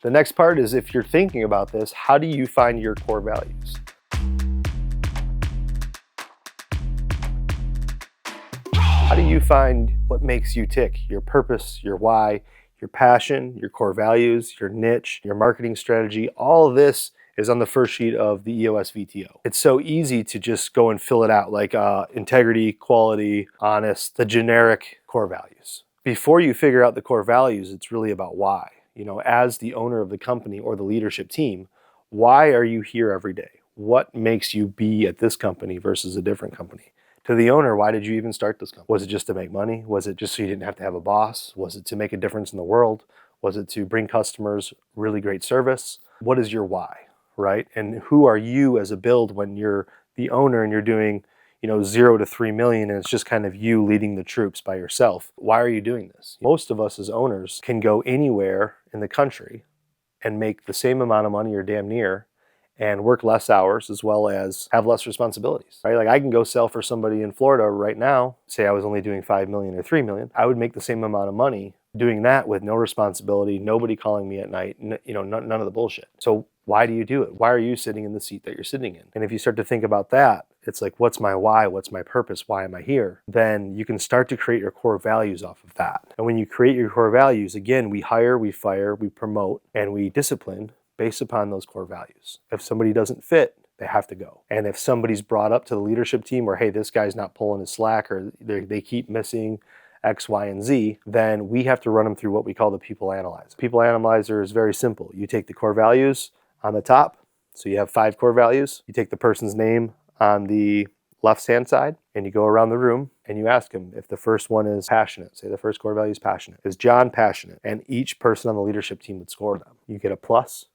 The next part is, if you're thinking about this, how do you find your core values? How do you find what makes you tick? Your purpose, your why, your passion, your core values, your niche, your marketing strategy. All of this is on the first sheet of the EOS VTO. It's so easy to just go and fill it out, like integrity, quality, honest, the generic core values. Before you figure out the core values, it's really about why. As the owner of the company or the leadership team, why are you here every day? What makes you be at this company versus a different company? To the owner, why did you even start this company? Was it just to make money? Was it just so you didn't have to have a boss? Was it to make a difference in the world? Was it to bring customers really great service? What is your why, right? And who are you as a build when you're the owner and you're doing 0 to 3 million and it's just kind of you leading the troops by yourself? Why are you doing this? Most of us as owners can go anywhere in the country and make the same amount of money or damn near and work less hours as well as have less responsibilities, right? Like I can go sell for somebody in Florida right now, say I was only doing 5 million or 3 million, I would make the same amount of money doing that with no responsibility, nobody calling me at night, none of the bullshit. So why do you do it? Why are you sitting in the seat that you're sitting in? And if you start to think about that, it's like, what's my why? What's my purpose? Why am I here? Then you can start to create your core values off of that. And when you create your core values, again, we hire, we fire, we promote, and we discipline based upon those core values. If somebody doesn't fit, they have to go. And if somebody's brought up to the leadership team where, hey, this guy's not pulling his slack or they keep missing X, Y, and Z, then we have to run them through what we call the people analyzer. People analyzer is very simple. You take the core values on the top, so you have 5 core values. You take the person's name on the left-hand side, and you go around the room and you ask them if the first one is passionate. Say the first core value is passionate. Is John passionate? And each person on the leadership team would score them. You get a plus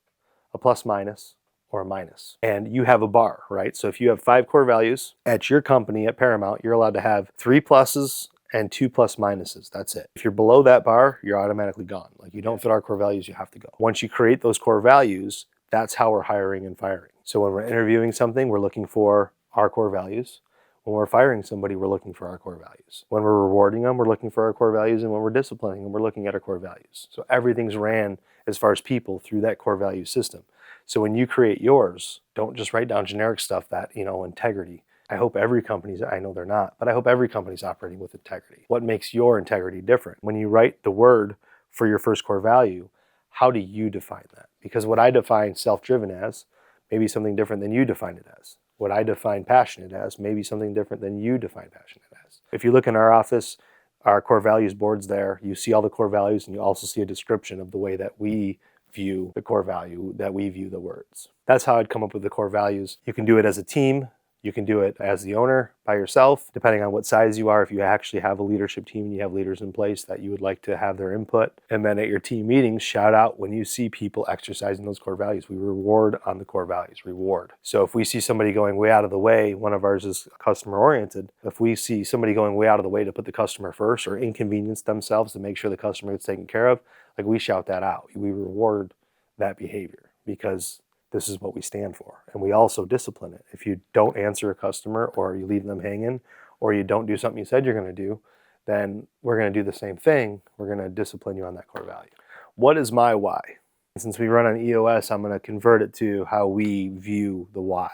minus, or a minus. And you have a bar, right? So if you have 5 core values at your company at Paramount, you're allowed to have 3 pluses and 2 plus minuses. That's it. If you're below that bar, you're automatically gone. Like, you don't fit our core values, you have to go. Once you create those core values, that's how we're hiring and firing. So when we're interviewing something, we're looking for our core values. When we're firing somebody, we're looking for our core values. When we're rewarding them, we're looking for our core values. And when we're disciplining them, we're looking at our core values. So everything's ran as far as people through that core value system. So when you create yours, don't just write down generic stuff that, integrity. I hope every company's, I know they're not, but I hope every company's operating with integrity. What makes your integrity different? When you write the word for your first core value, how do you define that? Because what I define self-driven as may be something different than you define it as. What I define passionate as may be something different than you define passionate as. If you look in our office, our core values board's there, you see all the core values, and you also see a description of the way that we view the core value, that we view the words. That's how I'd come up with the core values. You can do it as a team. You can do it as the owner by yourself, depending on what size you are. If you actually have a leadership team and you have leaders in place that you would like to have their input. And then at your team meetings, shout out when you see people exercising those core values. We reward on the core values, reward. So if we see somebody going way out of the way, one of ours is customer oriented. If we see somebody going way out of the way to put the customer first or inconvenience themselves to make sure the customer gets taken care of, like, we shout that out. We reward that behavior because this is what we stand for. And we also discipline it. If you don't answer a customer or you leave them hanging or you don't do something you said you're going to do, then we're going to do the same thing. We're going to discipline you on that core value. What is my why? Since we run on EOS, I'm going to convert it to how we view the why.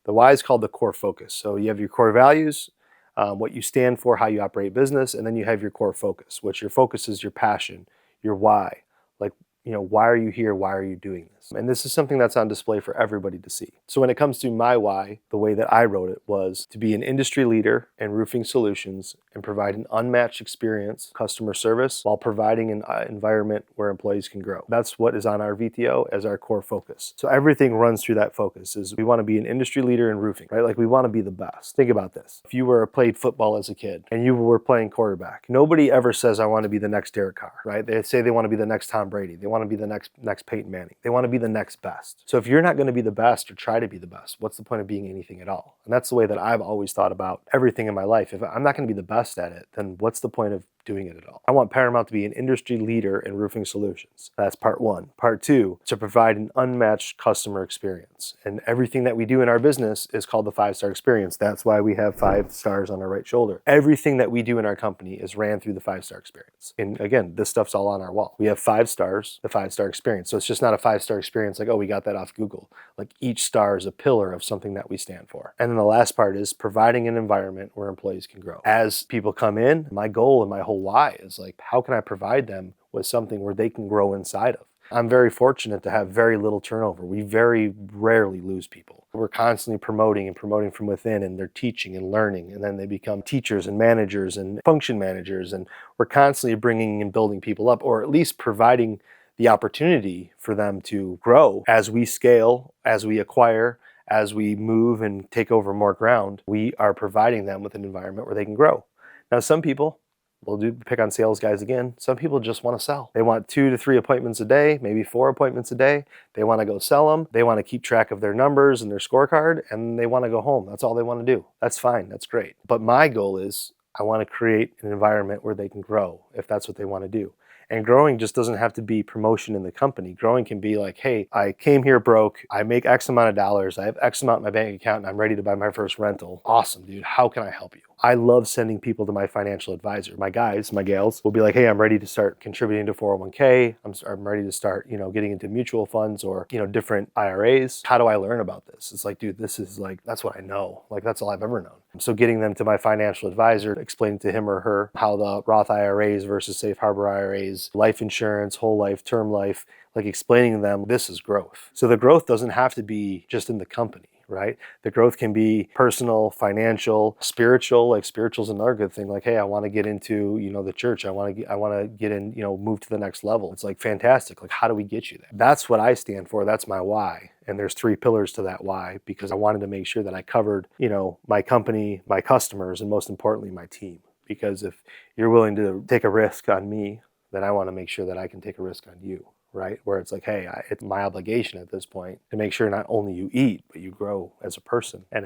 The why is called the core focus. So you have your core values, what you stand for, how you operate business, and then you have your core focus, which your focus is your passion, your why. Like, why are you here? Why are you doing this? And this is something that's on display for everybody to see. So when it comes to my why, the way that I wrote it was to be an industry leader in roofing solutions and provide an unmatched experience, customer service, while providing an environment where employees can grow. That's what is on our VTO as our core focus. So everything runs through that focus. Is we want to be an industry leader in roofing, right? Like, we want to be the best. Think about this. If you played football as a kid and you were playing quarterback, nobody ever says, I want to be the next Derek Carr, right? They say they want to be the next Tom Brady. They want to be the next Peyton Manning. They want to be the next best. So if you're not going to be the best or try to be the best, what's the point of being anything at all? And that's the way that I've always thought about everything in my life. If I'm not going to be the best at it, then what's the point of doing it at all. I want Paramount to be an industry leader in roofing solutions. That's part one. Part two, to provide an unmatched customer experience. And everything that we do in our business is called the 5-star experience. That's why we have 5 stars on our right shoulder. Everything that we do in our company is ran through the 5-star experience. And again, this stuff's all on our wall. We have 5 stars, the 5-star experience. So it's just not a 5-star experience like, oh, we got that off Google. Like each star is a pillar of something that we stand for. And then the last part is providing an environment where employees can grow. As people come in, my goal and my whole why is like, how can I provide them with something where they can grow inside of? I'm very fortunate to have very little turnover. We very rarely lose people. We're constantly promoting from within, and they're teaching and learning, and then they become teachers and managers and function managers, and we're constantly bringing and building people up, or at least providing the opportunity for them to grow as we scale, as we acquire, as we move and take over more ground. We are providing them with an environment where they can grow. Now, some people, we'll pick on sales guys again, some people just want to sell. They want 2 to 3 appointments a day, maybe 4 appointments a day. They want to go sell them. They want to keep track of their numbers and their scorecard, and they want to go home. That's all they want to do. That's fine. That's great. But my goal is I want to create an environment where they can grow if that's what they want to do. And growing just doesn't have to be promotion in the company. Growing can be like, hey, I came here broke. I make X amount of dollars. I have X amount in my bank account and I'm ready to buy my first rental. Awesome, dude. How can I help you? I love sending people to my financial advisor. My guys, my gals will be like, hey, I'm ready to start contributing to 401k. I'm ready to start, getting into mutual funds or, different IRAs. How do I learn about this? It's like, dude, this is like, that's what I know. Like, that's all I've ever known. So getting them to my financial advisor, explaining to him or her how the Roth IRAs versus safe harbor IRAs, life insurance, whole life, term life, like explaining to them this is growth. So the growth doesn't have to be just in the company, right? The growth can be personal, financial, spiritual. Like spiritual's another good thing. Like, hey, I want to get into, the church. I want to get in, move to the next level. It's like fantastic. Like, how do we get you there? That's what I stand for. That's my why. And there's 3 pillars to that why, because I wanted to make sure that I covered, my company, my customers, and most importantly, my team. Because if you're willing to take a risk on me, then I want to make sure that I can take a risk on you. Right? Where it's like, hey, it's my obligation at this point to make sure not only you eat, but you grow as a person and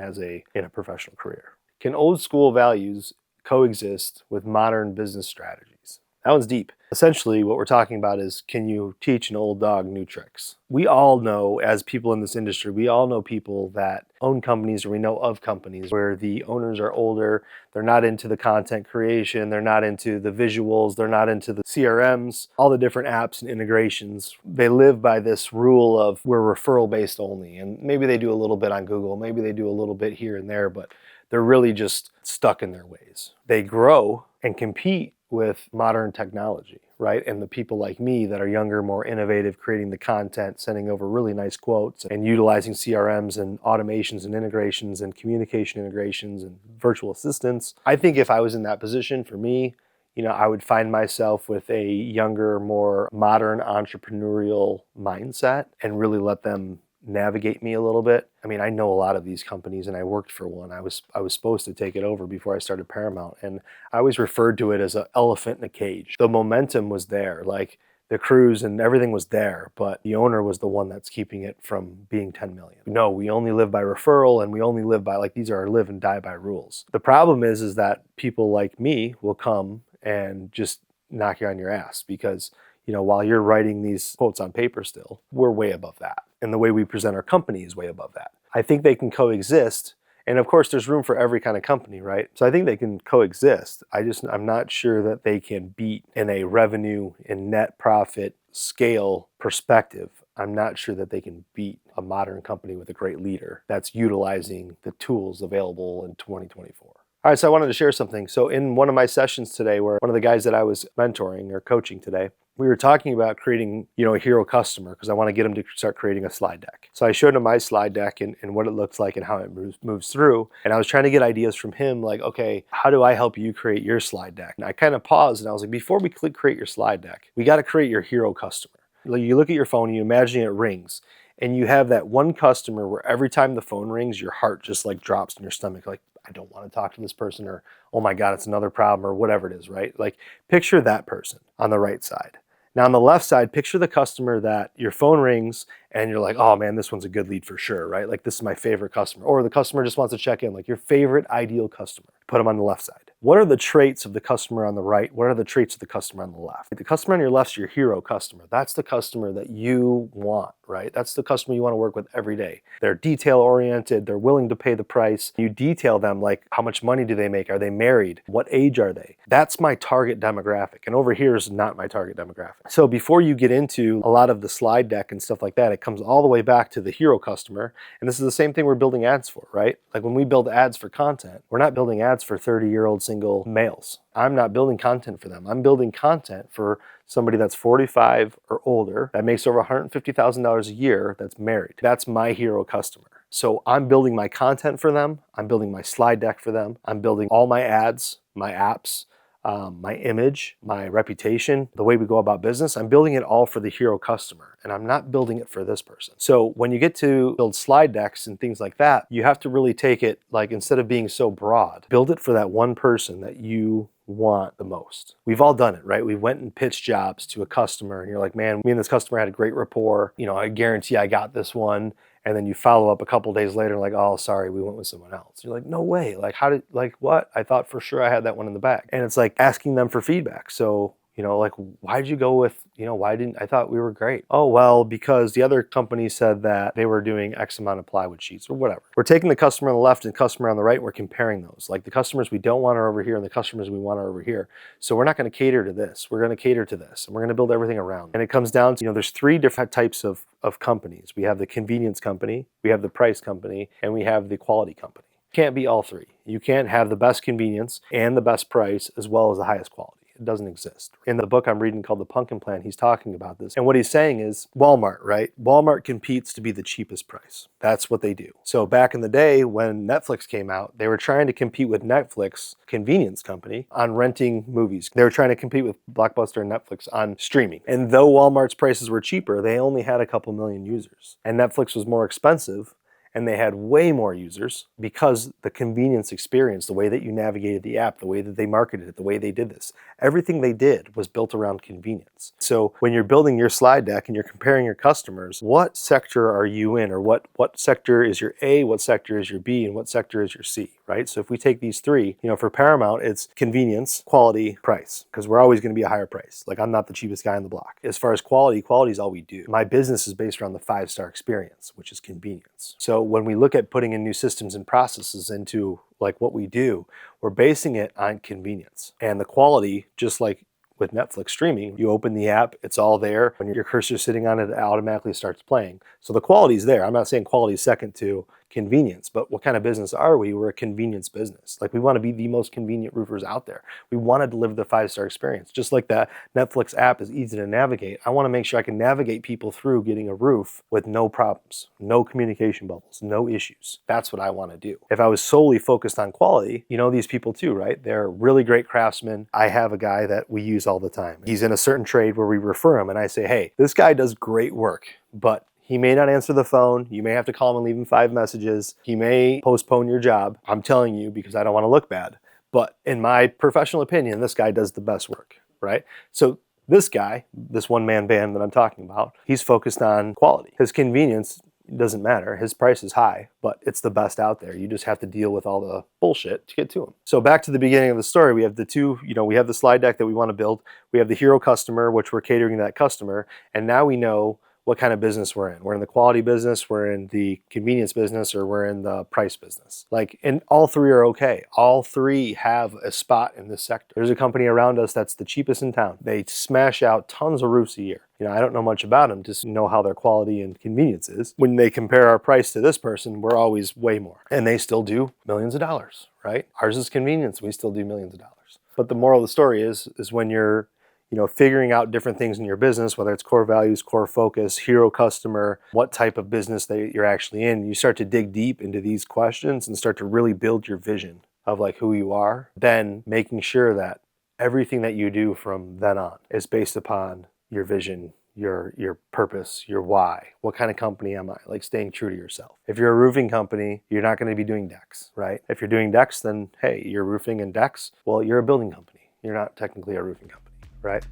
in a professional career. Can old school values coexist with modern business strategies? That one's deep. Essentially, what we're talking about is, can you teach an old dog new tricks? We all know, as people in this industry, we all know people that own companies, or we know of companies where the owners are older, they're not into the content creation, they're not into the visuals, they're not into the CRMs, all the different apps and integrations. They live by this rule of we're referral based only, and maybe they do a little bit on Google, maybe they do a little bit here and there, but they're really just stuck in their ways. They grow and compete with modern technology, right? And the people like me that are younger, more innovative, creating the content, sending over really nice quotes, and utilizing CRMs and automations and integrations and communication integrations and virtual assistants. I think if I was in that position, for me, I would find myself with a younger, more modern entrepreneurial mindset and really let them navigate me a little bit. I mean, I know a lot of these companies, and I worked for one. I was supposed to take it over before I started Paramount, and I always referred to it as an elephant in a cage. The momentum was there, like the crews and everything was there, but the owner was the one that's keeping it from being 10 million. No, we only live by referral, and we only live by, like, these are our live and die by rules. The problem is that people like me will come and just knock you on your ass because while you're writing these quotes on paper still, we're way above that. And the way we present our company is way above that. I think they can coexist. And of course, there's room for every kind of company, right? So I think they can coexist. I'm not sure that they can beat in a revenue and net profit scale perspective. I'm not sure that they can beat a modern company with a great leader that's utilizing the tools available in 2024. All right, so I wanted to share something. So in one of my sessions today, where one of the guys that I was mentoring or coaching today, we were talking about creating, a hero customer, because I want to get him to start creating a slide deck. So I showed him my slide deck and what it looks like and how it moves through. And I was trying to get ideas from him, like, okay, how do I help you create your slide deck? And I kind of paused and I was like, before we click create your slide deck, we got to create your hero customer. Like, you look at your phone, you imagine it rings, and you have that one customer where every time the phone rings, your heart just like drops in your stomach, like, I don't want to talk to this person, or, oh my God, it's another problem, or whatever it is, right? Like, picture that person on the right side. Now on the left side, picture the customer that your phone rings and you're like, oh man, this one's a good lead for sure, right? Like this is my favorite customer. Or the customer just wants to check in, like your favorite ideal customer. Put them on the left side. What are the traits of the customer on the right? What are the traits of the customer on the left? The customer on your left is your hero customer. That's the customer that you want, right? That's the customer you want to work with every day. They're detail oriented. They're willing to pay the price. You detail them like how much money do they make? Are they married? What age are they? That's my target demographic. And over here is not my target demographic. So before you get into a lot of the slide deck and stuff like that, it comes all the way back to the hero customer. And this is the same thing we're building ads for, right? Like when we build ads for content, we're not building ads for 30-year-old single males. I'm not building content for them. I'm building content for somebody that's 45 or older that makes over $150,000 a year that's married. That's my hero customer. So I'm building my content for them. I'm building my slide deck for them. I'm building all my ads, my apps, my image, my reputation, the way we go about business. I'm building it all for the hero customer, and I'm not building it for this person. So when you get to build slide decks and things like that, you have to really take it, like, instead of being so broad, build it for that one person that you want the most. We've all done it, right? We went and pitched jobs to a customer and you're like, man, me and this customer had a great rapport. You know, I guarantee I got this one. And then you follow up a couple days later like, oh, sorry, we went with someone else. You're like, no way. Like, how did, like, what? I thought for sure I had that one in the bag. And it's like asking them for feedback. So, you know, like, why'd you go with, you know, why didn't, I thought we were great. Oh, well, because the other company said that they were doing X amount of plywood sheets or whatever. We're taking the customer on the left and the customer on the right, and we're comparing those. Like the customers we don't want are over here and the customers we want are over here. So we're not going to cater to this. We're going to cater to this, and we're going to build everything around. And it comes down to, you know, there's three different types of companies. We have the convenience company, we have the price company, and we have the quality company. Can't be all three. You can't have the best convenience and the best price as well as the highest quality. It doesn't exist. In the book I'm reading called The Pumpkin Plan, he's talking about this. And what he's saying is Walmart, right? Walmart competes to be the cheapest price. That's what they do. So back in the day when Netflix came out, they were trying to compete with Netflix, convenience company, on renting movies. They were trying to compete with Blockbuster and Netflix on streaming. And though Walmart's prices were cheaper, they only had a couple million users. And Netflix was more expensive, and they had way more users because the convenience experience, the way that you navigated the app, the way that they marketed it, the way they did this, everything they did was built around convenience. So when you're building your slide deck and you're comparing your customers, what sector are you in, or what sector is your A, what sector is your B, and what sector is your C, right? So if we take these three, you know, for Paramount, it's convenience, quality, price, because we're always going to be a higher price. Like I'm not the cheapest guy on the block. As far as quality is all we do. My business is based around the 5-star experience, which is convenience. So when we look at putting in new systems and processes into like what we do, we're basing it on convenience. And the quality, just like with Netflix streaming, you open the app, it's all there. When your cursor's sitting on it, it automatically starts playing. So the quality's there. I'm not saying quality is second to convenience, but what kind of business are we? We're a convenience business. Like we want to be the most convenient roofers out there. We want to deliver the 5-star experience. Just like that Netflix app is easy to navigate, I want to make sure I can navigate people through getting a roof with no problems, no communication bubbles, no issues. That's what I want to do. If I was solely focused on quality, you know these people too, right? They're really great craftsmen. I have a guy that we use all the time. He's in a certain trade where we refer him, and I say, hey, this guy does great work, but he may not answer the phone. You may have to call him and leave him 5 messages. He may postpone your job. I'm telling you because I don't want to look bad. But in my professional opinion, this guy does the best work, right? So this guy, this one-man band that I'm talking about, he's focused on quality. His convenience doesn't matter. His price is high, but it's the best out there. You just have to deal with all the bullshit to get to him. So back to the beginning of the story, we have the two, you know, we have the slide deck that we want to build. We have the hero customer, which we're catering to that customer. And now we know what kind of business we're in. We're in the quality business, we're in the convenience business, or we're in the price business. Like, and all three are okay. All three have a spot in this sector. There's a company around us that's the cheapest in town. They smash out tons of roofs a year. You know, I don't know much about them, just know how their quality and convenience is. When they compare our price to this person, we're always way more. And they still do millions of dollars, right? Ours is convenience, we still do millions of dollars. But the moral of the story is when you're, you know, figuring out different things in your business, whether it's core values, core focus, hero customer, what type of business that you're actually in, you start to dig deep into these questions and start to really build your vision of like who you are, then making sure that everything that you do from then on is based upon your vision, your purpose, your why. What kind of company am I? Like staying true to yourself. If you're a roofing company, you're not going to be doing decks, right? If you're doing decks, then hey, you're roofing and decks. Well, you're a building company. You're not technically a roofing company, right?